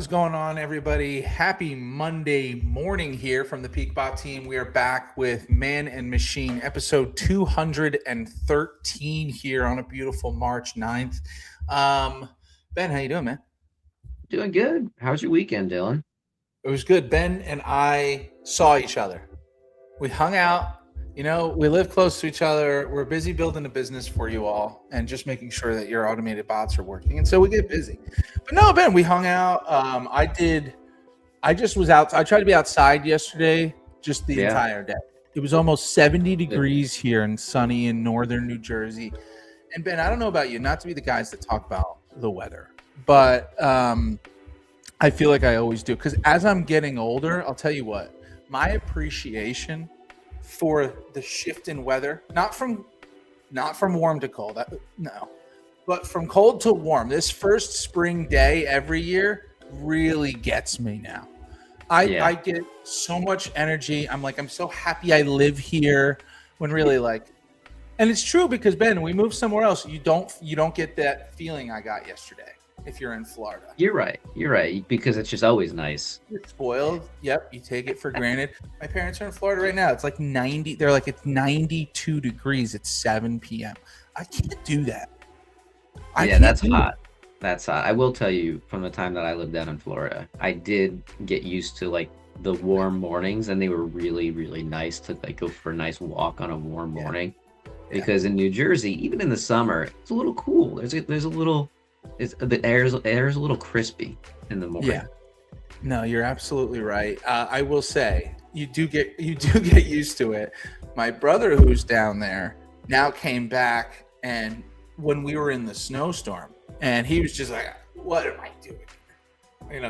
is going on, everybody? Happy Monday morning here from the PeakBot team. We are back with Man and Machine, episode 213 here on a beautiful March 9th. Ben, how you doing, man? Doing good. How's your weekend, Dillon? It was good. Ben and I saw each other. We hung out. You know, we live close to each other. We're busy building a business for you all and just making sure that your automated bots are working. And so we get busy. But no, Ben, we hung out. I just was out. I tried to be outside yesterday, just the entire day. It was almost 70 degrees here and sunny in northern New Jersey. And Ben, I don't know about you, not to be the guys that talk about the weather, but I feel like I always do. Because as I'm getting older, I'll tell you what, my appreciation for the shift in weather, not from warm to cold, but from cold to warm. This first spring day every year really gets me now. I get so much energy. I'm so happy I live here, when really and it's true, because Ben, we move somewhere else, you don't get that feeling I got yesterday if you're in Florida. You're right, because it's just always nice. You're spoiled. Yep, you take it for granted. My parents are in Florida right now. It's like 90. They're like, it's 92 degrees at 7 p.m. I can't do that. That's hot. That's hot. I will tell you, from the time that I lived down in Florida, I did get used to like the warm mornings, and they were really, really nice to like go for a nice walk on a warm morning. Because in New Jersey, even in the summer, it's a little cool. There's a little. The air is a little crispy in the morning. Yeah, no, you're absolutely right. I will say you do get used to it. My brother, who's down there now, came back, and when we were in the snowstorm, and he was just like, "What am I doing?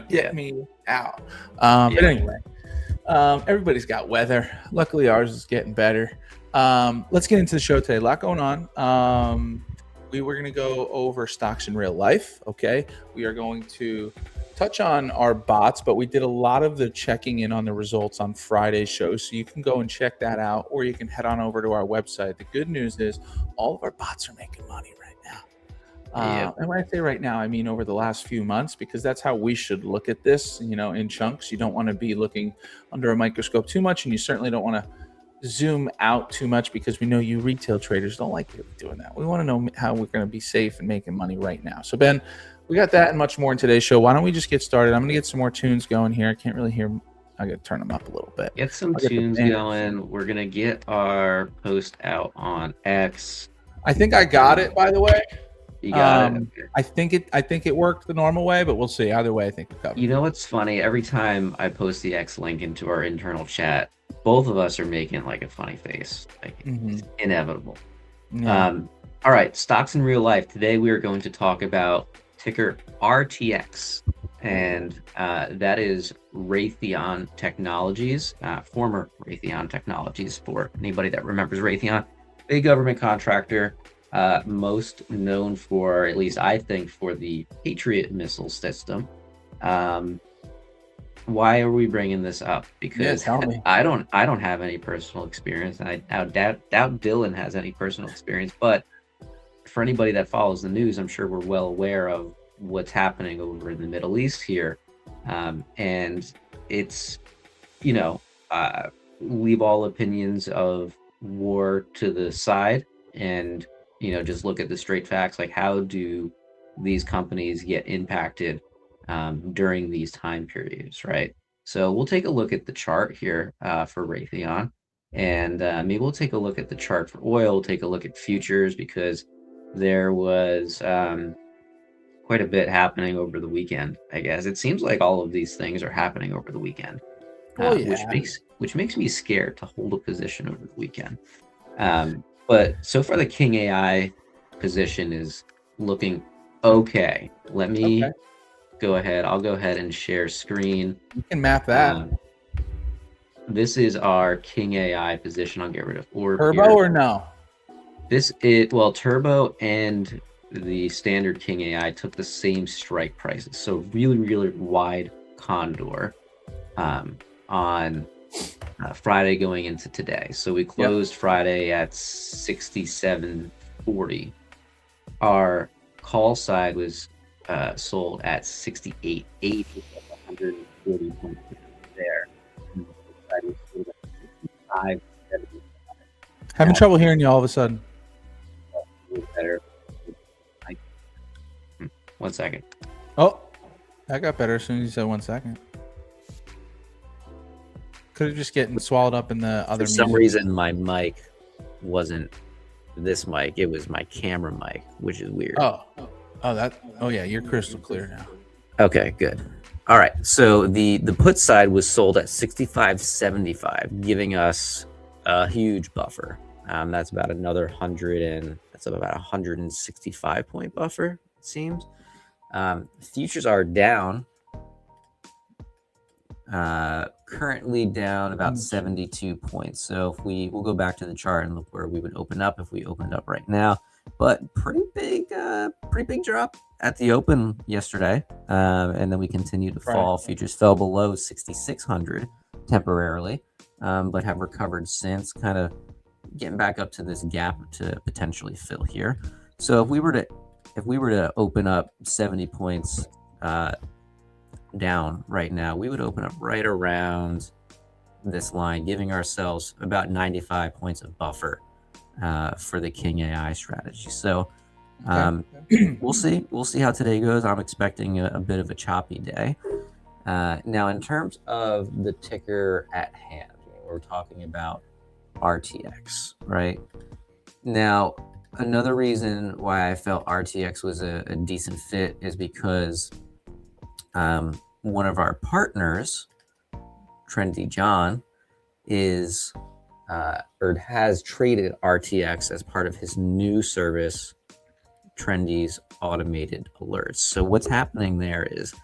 Get me out." But anyway, everybody's got weather. Luckily, ours is getting better. Let's get into the show today. A lot going on. We were going to go over stocks in real life. Okay. We are going to touch on our bots, but we did a lot of the checking in on the results on Friday's show. So you can go and check that out, or you can head on over to our website. The good news is all of our bots are making money right now. And when I say right now, I mean over the last few months, because that's how we should look at this, in chunks. You don't want to be looking under a microscope too much, and you certainly don't want to zoom out too much, because we know you retail traders don't like really doing that. We want to know how we're going to be safe and making money right now. So Ben, we got that and much more in today's show. Why don't we just get started? I'm going to get some more tunes going here. I can't really hear. I got to turn them up a little bit. Get some tunes going. We're going to get our post out on X. I think I got it, by the way. You got it. I think it worked the normal way, but we'll see. Either way, I think we covered. You know what's funny? Every time I post the X link into our internal chat, both of us are making like a funny face. It's inevitable. Yeah. All right, stocks in real life. Today we are going to talk about ticker RTX, and that is Raytheon Technologies, former Raytheon Technologies, for anybody that remembers Raytheon. Big government contractor, most known for, at least I think, for the Patriot missile system. Why are we bringing this up? Because I don't have any personal experience, and I doubt Dillon has any personal experience. But for anybody that follows the news, I'm sure we're well aware of what's happening over in the Middle East here, and it's leave all opinions of war to the side, and just look at the straight facts. Like, how do these companies get impacted during these time periods, right? So we'll take a look at the chart here for Raytheon, and maybe we'll take a look at the chart for oil, take a look at futures, because there was quite a bit happening over the weekend, I guess. It seems like all of these things are happening over the weekend, which makes me scared to hold a position over the weekend. But so far, the King AI position is looking okay. Let me go ahead. I'll go ahead and share screen. You can map that. This is our King AI position. I'll get rid of orb Turbo here. Or no? Turbo and the standard King AI took the same strike prices. So really, really wide condor on Friday going into today. So we closed Friday at 67.40. Our call side was sold at 68.80, 140 points there. And the put side was sold at 65.70. Having trouble hearing you all of a sudden. A little better. 1 second. Oh, that got better as soon as you said 1 second. Could have just getting swallowed up in the other. For some reason, my mic wasn't this mic; it was my camera mic, which is weird. Oh, yeah, you're crystal clear now. Okay, good. All right, so the put side was sold at 65.75, giving us a huge buffer. That's about another 165 point buffer, it seems. Futures are down. Currently down about 72 points. So if we'll go back to the chart and look where we would open up if we opened up right now. But pretty big drop at the open yesterday, and then we continue to fall. Futures fell below 6,600 temporarily, but have recovered since, kind of getting back up to this gap to potentially fill here. So if we were to open up 70 points down right now, we would open up right around this line, giving ourselves about 95 points of buffer for the King AI strategy. So we'll see how today goes. I'm expecting a bit of a choppy day. Now, in terms of the ticker at hand, we're talking about RTX, right? Now, another reason why I felt RTX was a decent fit is because one of our partners, Trendy John, is or has traded RTX as part of his new service, Trendy's automated alerts. So what's happening there is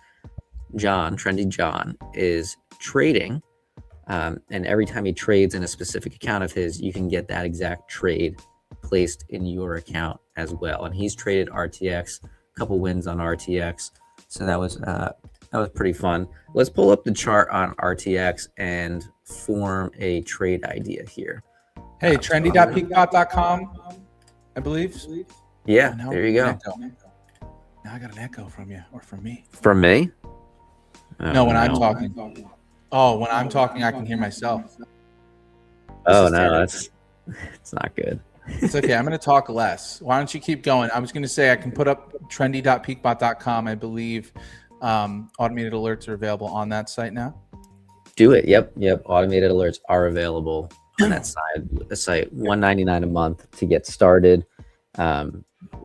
Trendy John is trading, and every time he trades in a specific account of his, you can get that exact trade placed in your account as well. And he's traded RTX, a couple wins on RTX. So that was pretty fun. Let's pull up the chart on RTX and form a trade idea here. Hey, trendy.peakbot.com, I believe. Yeah, there you go. Now I got an echo from you or from me. From me? No, when I'm talking. Oh, when I'm talking, I can hear myself. Oh, no, it's not good. It's okay. I'm going to talk less. Why don't you keep going? I was going to say I can put up trendy.peakbot.com. I believe automated alerts are available on that site now. Do it. Yep. Automated alerts are available on that site. $199 a month to get started.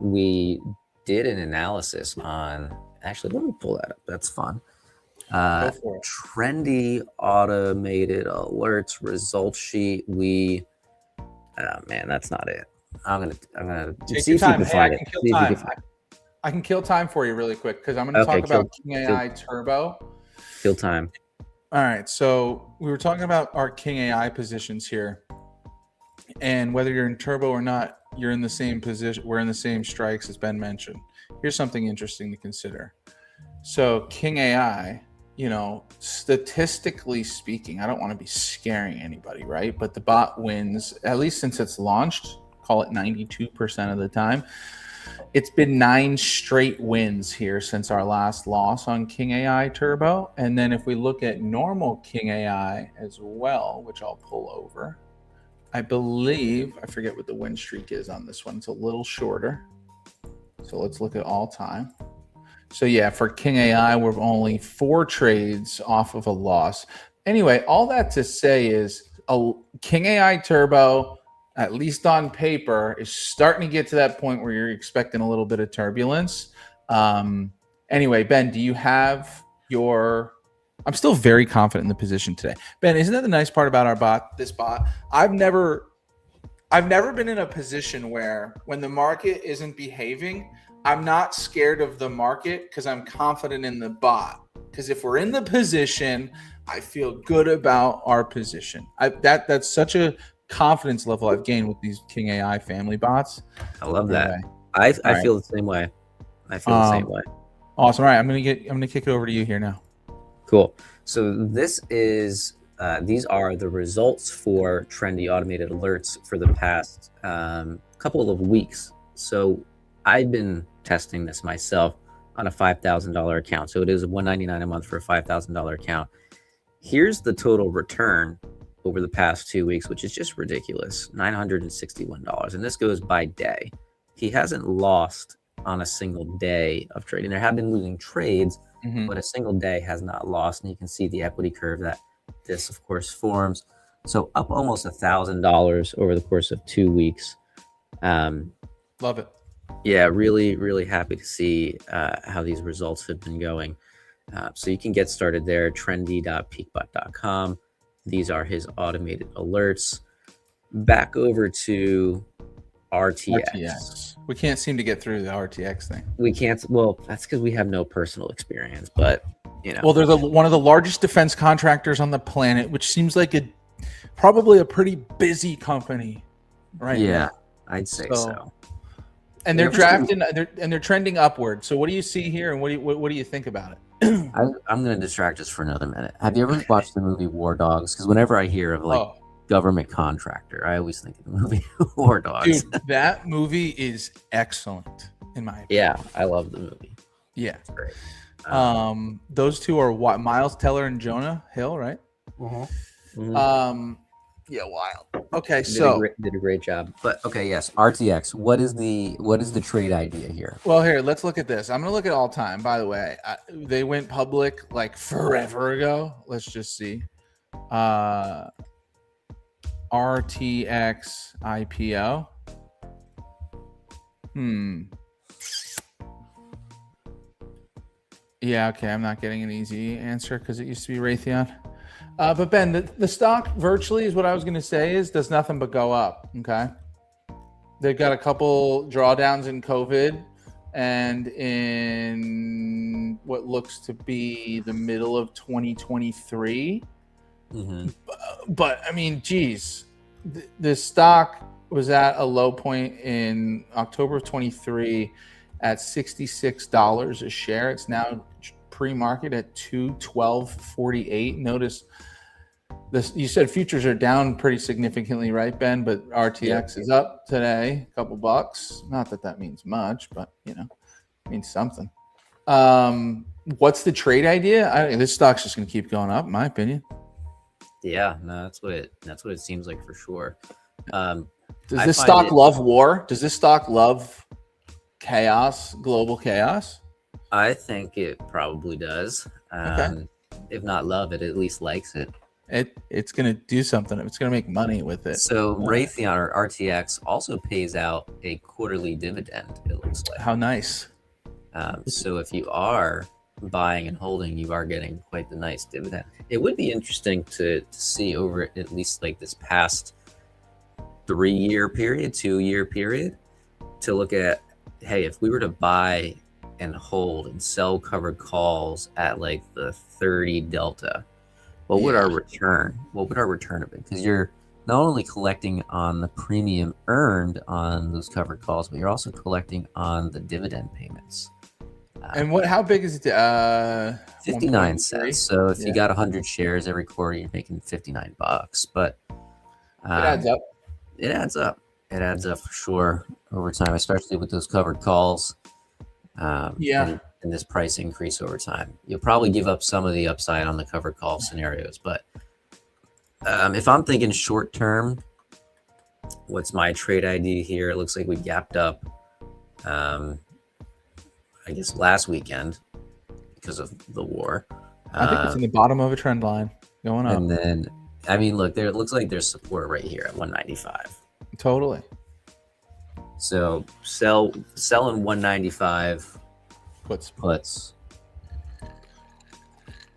We did an analysis on. Actually, let me pull that up. That's fun. Trendy automated alerts result sheet. Oh man, that's not it. I'm gonna see if you can find it. I can kill time for you really quick because I'm going to talk about King AI Turbo. Kill time. All right. So we were talking about our King AI positions here, and whether you're in Turbo or not, you're in the same position. We're in the same strikes as Ben mentioned. Here's something interesting to consider. So King AI, statistically speaking, I don't want to be scaring anybody, right? But the bot wins, at least since it's launched, call it 92% of the time. It's been 9 straight wins here since our last loss on King AI Turbo. And then if we look at normal King AI as well, which I'll pull over, I forget what the win streak is on this one. It's a little shorter. So let's look at all time. So yeah, for King AI, we're only 4 trades off of a loss. Anyway, all that to say is King AI Turbo, at least on paper, is starting to get to that point where you're expecting a little bit of turbulence. Anyway, Ben, do you have I'm still very confident in the position today. Ben, isn't that the nice part about this bot? I've never been in a position where when the market isn't behaving, I'm not scared of the market because I'm confident in the bot. Because if we're in the position, I feel good about our position. That's such a confidence level I've gained with these King AI family bots. I love that. Anyway, I feel the same way. Awesome. All right, I'm gonna kick it over to you here now. Cool. So these are the results for Trendy automated alerts for the past couple of weeks. So I've been testing this myself on a $5,000 account. So it is $199 a month for a $5,000 account. Here's the total return over the past 2 weeks, which is just ridiculous, $961. And this goes by day. He hasn't lost on a single day of trading. There have been losing trades, but a single day has not lost. And you can see the equity curve that this, of course, forms. So up almost $1,000 over the course of 2 weeks. Love it. Yeah, really, really happy to see how these results have been going. So you can get started there, trendy.peakbot.com. These are his automated alerts. Back over to RTX. We can't seem to get through the RTX thing. We can't. Well, that's because we have no personal experience, but you know. Well, they're one of the largest defense contractors on the planet, which seems like probably a pretty busy company, right? Yeah, I'd say so. And they're they're trending upward. So what do you see here, and what do you think about it? I'm going to distract us for another minute. Have you ever watched the movie War Dogs? Because whenever I hear of government contractor, I always think of the movie War Dogs. Dude, that movie is excellent in my opinion. Yeah, I love the movie. Yeah, it's great. Those two are what, Miles Teller and Jonah Hill, right? Yeah, wild. Okay, did a great job. But okay, yes, RTX. What is the trade idea here? Well, here, let's look at this. I'm gonna look at all time. By the way, they went public like forever ago. Let's just see. RTX IPO. Yeah, okay. I'm not getting an easy answer because it used to be Raytheon. But Ben, the stock virtually is what I was going to say does nothing but go up. Okay. They've got a couple drawdowns in COVID and in what looks to be the middle of 2023. But I mean, geez, the stock was at a low point in October of 23 at $66 a share. It's now pre-market at $212.48. Notice this. You said futures are down pretty significantly, right, Ben? But RTX is up today, a couple bucks. Not that that means much, but it means something. What's the trade idea? This stock's just going to keep going up, in my opinion. Yeah, no, that's what it seems like for sure. Does this stock love war? Does this stock love chaos, global chaos? I think it probably does. Okay. If not love it, at least likes it. It's going to do something. It's going to make money with it. So Raytheon or RTX also pays out a quarterly dividend, it looks like. How nice. So if you are buying and holding, you are getting quite the nice dividend. It would be interesting to see over at least like this past 3-year period, 2-year period, to look at, hey, if we were to buy and hold and sell covered calls at like the 30 delta, what would our return have been? Because you're not only collecting on the premium earned on those covered calls, but you're also collecting on the dividend payments. And how big is it? 59 cents. So if you got 100 shares every quarter, you're making $59. But it adds up. It adds up. It adds up for sure over time, especially with those covered calls. And this price increase over time. You'll probably give up some of the upside on the covered call scenarios. But if I'm thinking short term, what's my trade idea here? It looks like we gapped up, I guess, last weekend because of the war. I think it's in the bottom of a trend line going up. And then, I mean, look, it looks like there's support right here at 195. Totally. So sell in 195. Puts.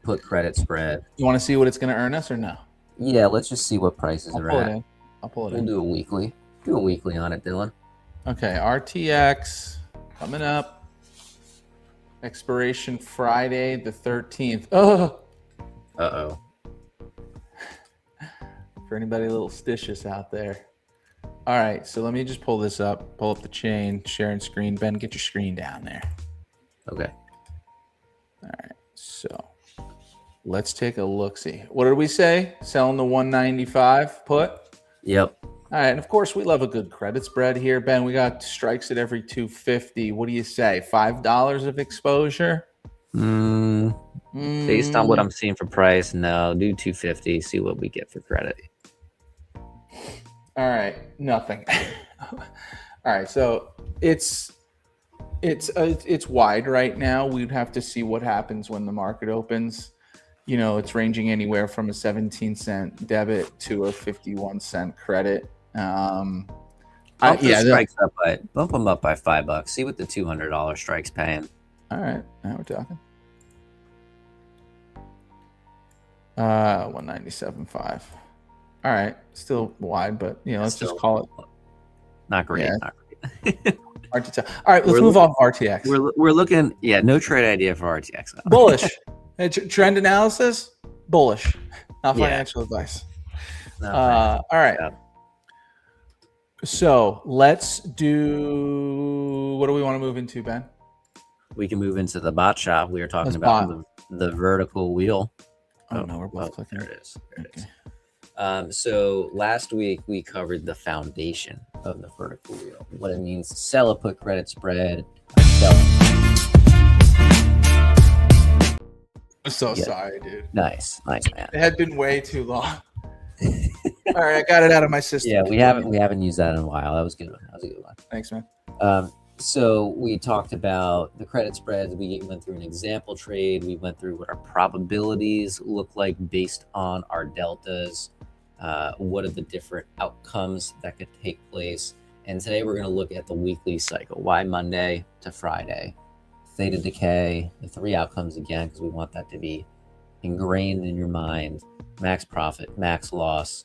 Put credit spread. You want to see what it's going to earn us or no? Yeah, let's just see what prices are at. I'll pull it in. We'll do a weekly. Do a weekly on it, Dillon. Okay, RTX coming up. Expiration Friday the 13th. Oh. Uh-oh. For anybody a little stitious out there. All right, so let me just pull this up. Pull up the chain, sharing screen. Ben, get your screen down there. Okay. All right, so let's take a look. See, what did we say? Selling the 195 put. Yep. All right, and of course we love a good credit spread here, Ben. We got strikes at every 250. What do you say? $5 of exposure? Based on what I'm seeing for price, no, do 250. See what we get for credit. All right, nothing. All right, so it's wide right now. We'd have to see what happens when the market opens. You know, it's ranging anywhere from a 17-cent debit to a 51-cent credit. Bump the strikes up bump them up by $5. See what the $200 strike's paying. All right, now we're talking. 197.5. All right, still wide, but let's just call it not great. Yeah. Not great. Hard to tell. All right, let's move off RTX. We're looking, no trade idea for RTX. Though. Bullish. Trend analysis, bullish. Not financial advice. All right. Yeah. So let's do. What do we want to move into, Ben? We can move into the bot shop. We were talking about the vertical wheel. Oh no, we're both clicking. There it is. There it is. So last week we covered the foundation of the vertical wheel. What it means to sell a put credit spread. I'm so sorry, dude. Nice, man. It had been way too long. All right, I got it out of my system. Yeah, we haven't used that in a while. That was good. That was a good one. Thanks, man. So we talked about the credit spreads. We went through an example trade. We went through what our probabilities look like based on our deltas. What are the different outcomes that could take place? And today we're going to look at the weekly cycle. Why Monday to Friday? Theta decay, the three outcomes again, because we want that to be ingrained in your mind. Max profit, max loss,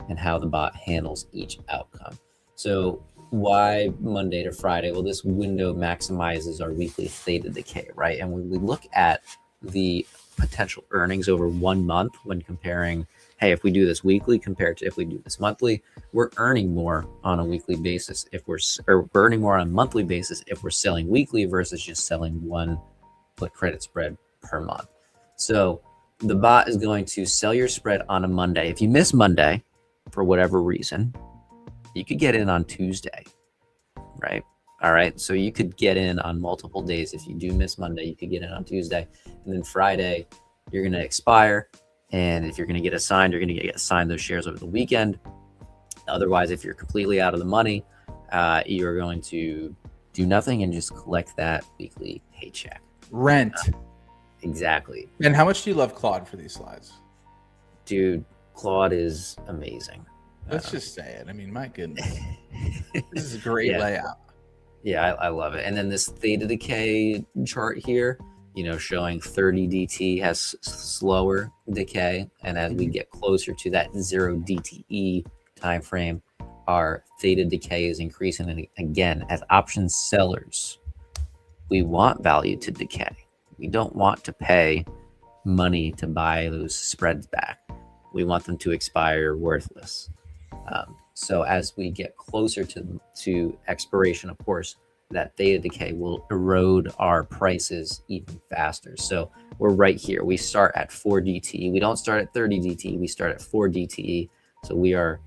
and how the bot handles each outcome. So why Monday to Friday? Well, this window maximizes our weekly theta decay, right? And when we look at the potential earnings over 1 month when comparing, hey, if we do this weekly compared to if we do this monthly, we're earning more on a weekly basis we're earning more on a monthly basis if we're selling weekly versus just selling one put credit spread per month. So the bot is going to sell your spread on a Monday. If you miss Monday for whatever reason, you could get in on Tuesday, right? All right. So you could get in on multiple days. If you do miss Monday, you could get in on Tuesday. And then Friday, you're going to expire. And if you're going to get assigned, you're going to get assigned those shares over the weekend. Otherwise, if you're completely out of the money, you're going to do nothing and just collect that weekly paycheck. Rent. Exactly. And how much do you love Claude for these slides? Dude, Claude is amazing. Let's just say it. I mean, my goodness. This is a great layout. Yeah, I love it. And then this theta decay chart here, showing 30 DT has slower decay. And as we get closer to that 0 DTE time frame, our theta decay is increasing. And again, as option sellers, we want value to decay. We don't want to pay money to buy those spreads back. We want them to expire worthless. So as we get closer to expiration, of course, that theta decay will erode our prices even faster. So we're right here. We start at 4 DTE. We don't start at 30 DTE. We start at 4 DTE. So we are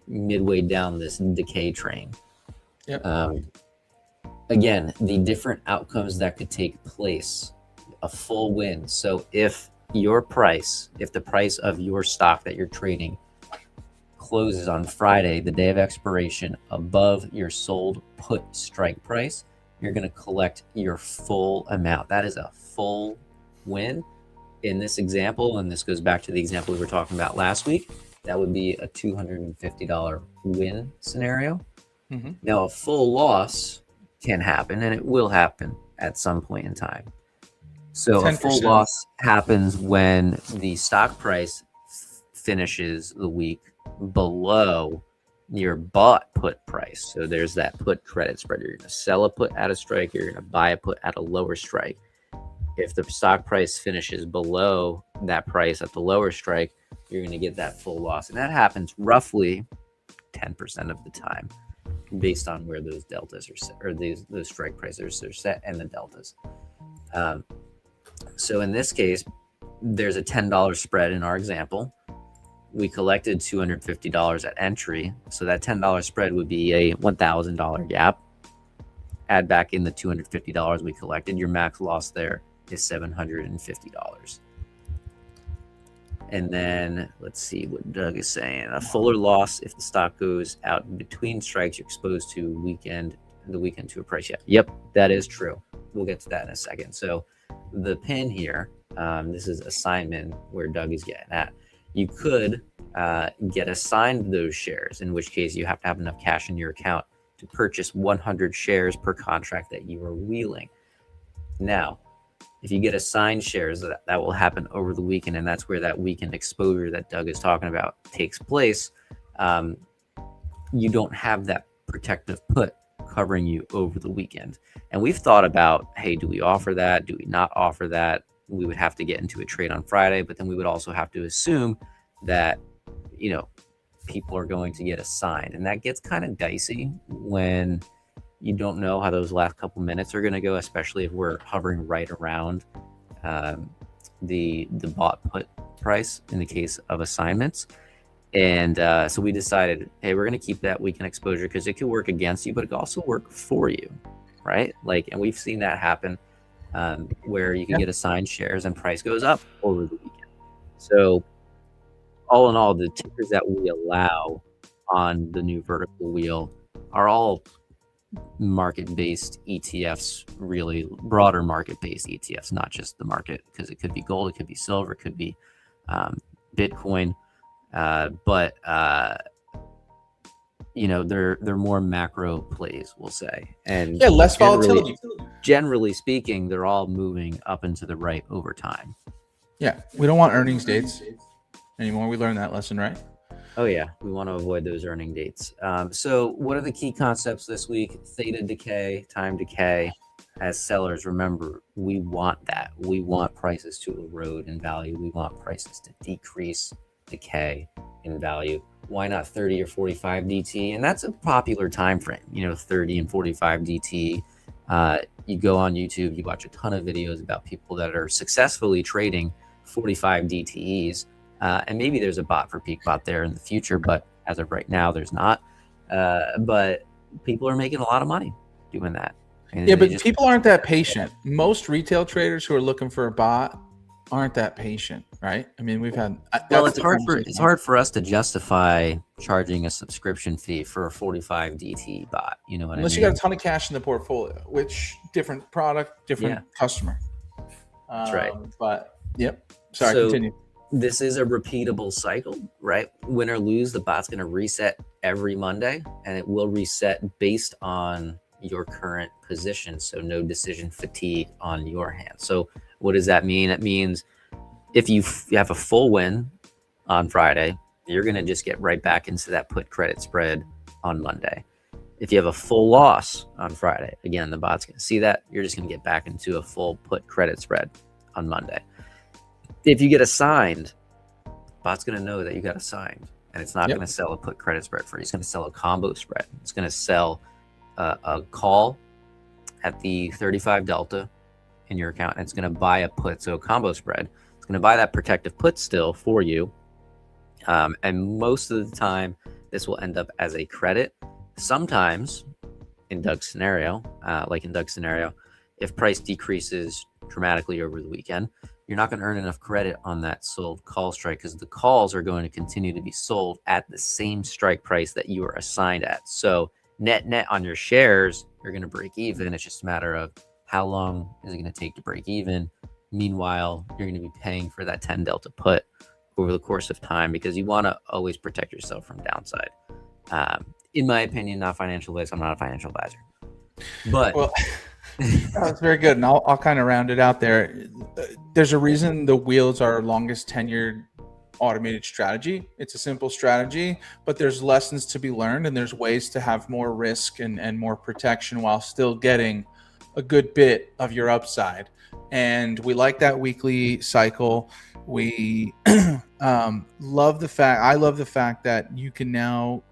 midway down this decay train. Yep. Again, the different outcomes that could take place, a full win. So if the price of your stock that you're trading closes on Friday, the day of expiration, above your sold put strike price, you're going to collect your full amount. That is a full win. In this example, and this goes back to the example we were talking about last week, that would be a $250 win scenario. Mm-hmm. Now, a full loss can happen, and it will happen at some point in time. So 10%. A full loss happens when the stock price finishes the week below your bought put price. So there's that put credit spread. You're going to sell a put at a strike. You're going to buy a put at a lower strike. If the stock price finishes below that price at the lower strike, you're going to get that full loss. And that happens roughly 10% of the time based on where those deltas are set, or those strike prices are set and the deltas. So in this case, there's a $10 spread in our example. We collected $250 at entry, so that $10 spread would be a $1,000 gap. Add back in the $250 we collected, your max loss there is $750. And then let's see what Doug is saying. A fuller loss if the stock goes out in between strikes, you're exposed to the weekend to a price. Yep, that is true. We'll get to that in a second. So the pin here, this is assignment where Doug is getting at. You could get assigned those shares, in which case you have to have enough cash in your account to purchase 100 shares per contract that you are wheeling. Now, if you get assigned shares, that will happen over the weekend, and that's where that weekend exposure that Doug is talking about takes place. You don't have that protective put covering you over the weekend. And we've thought about, hey, do we offer that? Do we not offer that? We would have to get into a trade on Friday, but then we would also have to assume that, people are going to get assigned. And that gets kind of dicey when you don't know how those last couple minutes are going to go, especially if we're hovering right around the bought put price in the case of assignments. And so we decided, hey, we're going to keep that weekend exposure because it could work against you, but it could also work for you, right? And we've seen that happen where you can get assigned shares and price goes up over the weekend. So all in all, the tickers that we allow on the new vertical wheel are all market-based ETFs, really broader market-based ETFs, not just the market, because it could be gold, it could be silver, it could be Bitcoin, but they're more macro plays, we'll say, and less volatility. Generally speaking, they're all moving up and to the right over time. Yeah, we don't want earnings dates anymore. We learned that lesson, right? Oh yeah, we want to avoid those earning dates. So what are the key concepts this week? Theta decay, time decay. As sellers, remember, we want that. We want prices to erode in value. We want prices to decrease, decay in value. Why not 30 or 45 DT? And that's a popular time frame, 30 and 45 DT. You go on YouTube, you watch a ton of videos about people that are successfully trading 45 DTEs. And maybe there's a bot for PeakBot there in the future, but as of right now, there's not. But people are making a lot of money doing that. But people aren't that patient. Most retail traders who are looking for a bot aren't that patient, right? I mean, we've had. It's hard for us to justify charging a subscription fee for a 45 DT bot. Unless you got a ton of cash in the portfolio, which different product, different customer. That's right. But continue. This is a repeatable cycle, right? Win or lose, the bot's going to reset every Monday, and it will reset based on your current position. So no decision fatigue on your hand. So what does that mean? It means if you have a full win on Friday, you're going to just get right back into that put credit spread on Monday. If you have a full loss on Friday, again, the bot's going to see that. You're just going to get back into a full put credit spread on Monday. If you get assigned, bot's going to know that you got assigned, and it's not going to sell a put credit spread for you. It's going to sell a combo spread. It's going to sell a call at the 35 delta in your account, and it's going to buy a put, so a combo spread. It's going to buy that protective put still for you, and most of the time, this will end up as a credit. Sometimes, in Doug's scenario, if price decreases dramatically over the weekend, you're not going to earn enough credit on that sold call strike because the calls are going to continue to be sold at the same strike price that you are assigned at. So net on your shares, you're going to break even. It's just a matter of how long is it going to take to break even. Meanwhile, you're going to be paying for that 10 delta put over the course of time because you want to always protect yourself from downside. In my opinion, not financial advice. I'm not a financial advisor. But that's very good. And I'll kind of round it out there. There's a reason the wheels are our longest tenured automated strategy. It's a simple strategy, but there's lessons to be learned, and there's ways to have more risk and more protection while still getting a good bit of your upside. And we like that weekly cycle. We love the fact that you can now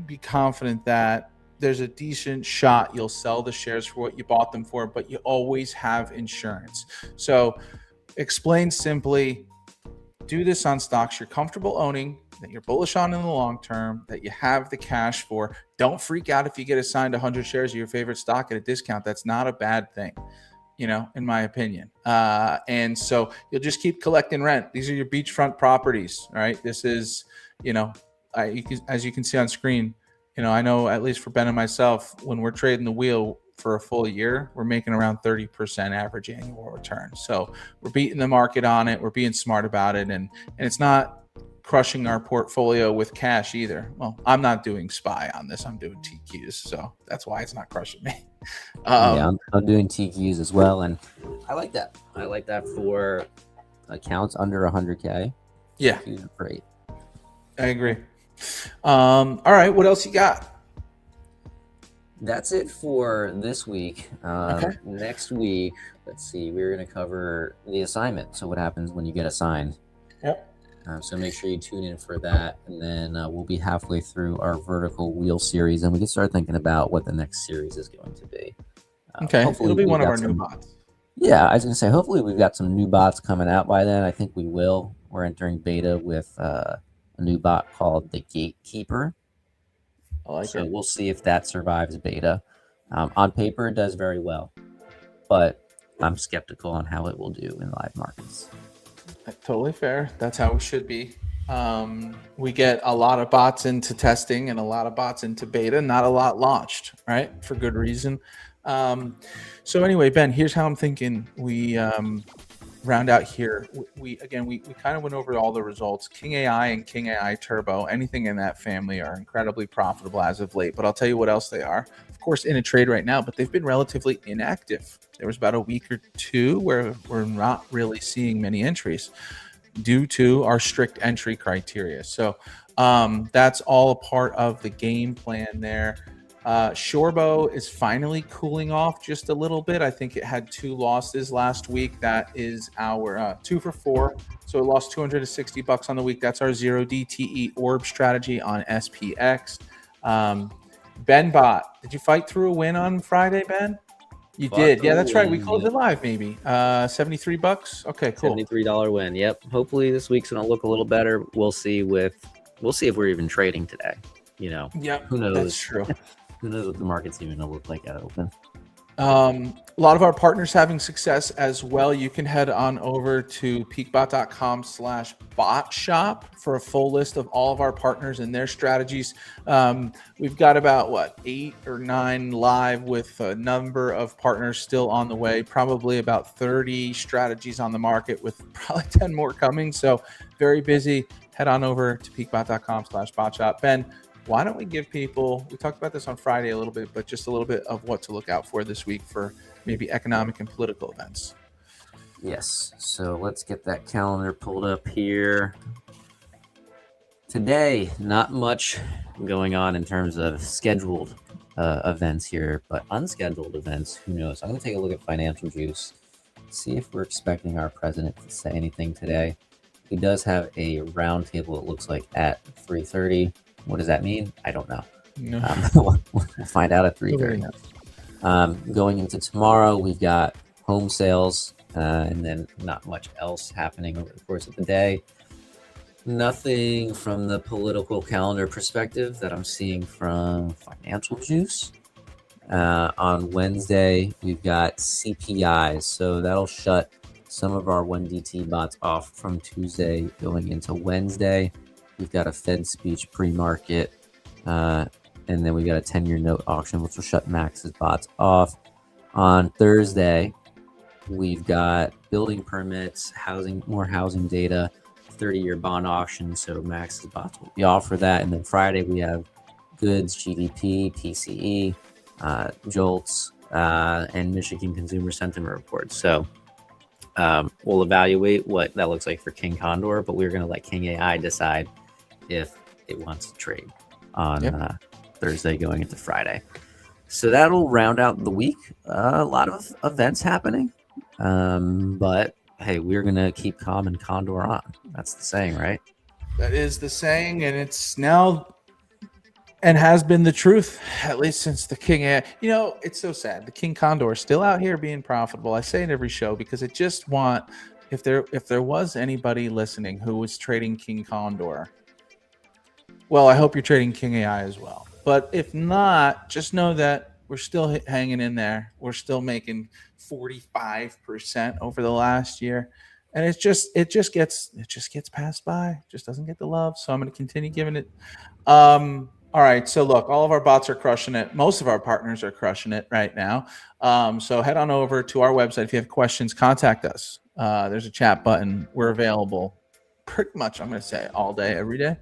be confident that there's a decent shot you'll sell the shares for what you bought them for, but you always have insurance. So explain simply, do this on stocks you're comfortable owning, that you're bullish on in the long term, that you have the cash for. Don't freak out if you get assigned 100 shares of your favorite stock at a discount. That's not a bad thing, in my opinion. And so you'll just keep collecting rent. These are your beachfront properties, right? This is, as you can see on screen, I know at least for Ben and myself, when we're trading the wheel for a full year, we're making around 30% average annual return. So we're beating the market on it. We're being smart about it. And it's not crushing our portfolio with cash either. Well, I'm not doing SPY on this. I'm doing TQs. So that's why it's not crushing me. Yeah, I'm doing TQs as well. And I like that. I like that for accounts under 100K. Yeah. TQs are great. I agree. All right. What else you got? That's it for this week. Okay. Next week, let's see, we're going to cover the assignment. So what happens when you get assigned. Yep. So make sure you tune in for that. And then we'll be halfway through our vertical wheel series, and we can start thinking about what the next series is going to be. Okay. It'll be one of our new bots. Yeah, I was going to say, hopefully we've got some new bots coming out by then. I think we will. We're entering beta with a new bot called the Gatekeeper. I like so it. We'll see if that survives beta. On paper, it does very well, but I'm skeptical on how it will do in live markets. Totally fair. That's how we should be. We get a lot of bots into testing and a lot of bots into beta, not a lot launched, right? For good reason. So anyway, Ben, here's how I'm thinking we round out here. We kind of went over all the results. King AI and King AI Turbo, anything in that family are incredibly profitable as of late. But I'll tell you what else they are. Of course, in a trade right now, but they've been relatively inactive. There was about a week or two where we're not really seeing many entries due to our strict entry criteria. So that's all a part of the game plan there. Shorbo is finally cooling off just a little bit. I think it had 2 losses last week. That is our 2 for 4. So it lost $260 on the week. That's our 0 DTE orb strategy on SPX. Ben Bot, did you fight through a win on Friday, Ben? You did. Yeah, that's right. We closed it live, maybe. $73. Okay, cool. $73 win. Yep. Hopefully this week's gonna look a little better. We'll see if we're even trading today. Yep. Who knows? That's true. Who knows what the market's even gonna look like at open? A lot of our partners having success as well. You can head on over to peakbot.com/bot shop for a full list of all of our partners and their strategies. We've got about 8 or 9 live with a number of partners still on the way, probably about 30 strategies on the market with probably 10 more coming. So very busy. Head on over to peakbot.com/bot shop. Ben, why don't we give people, we talked about this on Friday a little bit, but just a little bit of what to look out for this week for maybe economic and political events. Yes. So let's get that calendar pulled up here. Today, not much going on in terms of scheduled events here, but unscheduled events, who knows? I'm going to take a look at Financial Juice, see if we're expecting our president to say anything today. He does have a roundtable, it looks like, at 3:30. What does that mean? I don't know. No. We'll find out at 3:30. Going into tomorrow, we've got home sales, and then not much else happening over the course of the day. Nothing from the political calendar perspective that I'm seeing from Financial Juice. On Wednesday, we've got CPIs, so that'll shut some of our 1DT bots off from Tuesday going into Wednesday. We've got a Fed speech pre-market, and then we've got a 10-year note auction, which will shut Max's bots off. On Thursday, we've got building permits, more housing data, 30-year bond auction, so Max's bots will be off for that. And then Friday, we have goods, GDP, PCE, JOLTS, and Michigan Consumer Sentiment Report. So we'll evaluate what that looks like for King Condor, but we're going to let King AI decide if it wants to trade on Thursday going into Friday. So that'll round out the week. A lot of events happening, but hey, we're going to keep calm and Condor on. That's the saying, right? That is the saying, and it's now and has been the truth, at least since the King AI. It's so sad. The King Condor is still out here being profitable. I say it every show because I just want, if there was anybody listening who was trading King Condor, well, I hope you're trading King AI as well. But if not, just know that we're still hanging in there. We're still making 45% over the last year. And it just gets passed by. It just doesn't get the love. So I'm going to continue giving it. All right. So look, all of our bots are crushing it. Most of our partners are crushing it right now. So head on over to our website. If you have questions, contact us. There's a chat button. We're available pretty much, I'm going to say, all day, every day.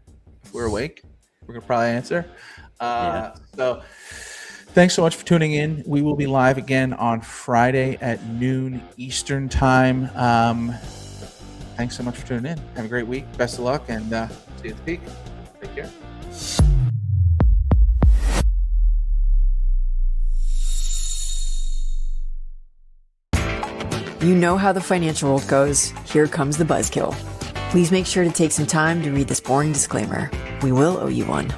If we're awake, we're going to probably answer. So thanks so much for tuning in. We will be live again on Friday at noon Eastern time. Thanks so much for tuning in. Have a great week. Best of luck, and see you at the peak. Take care. You know how the financial world goes. Here comes the buzzkill. Please make sure to take some time to read this boring disclaimer. We will owe you one.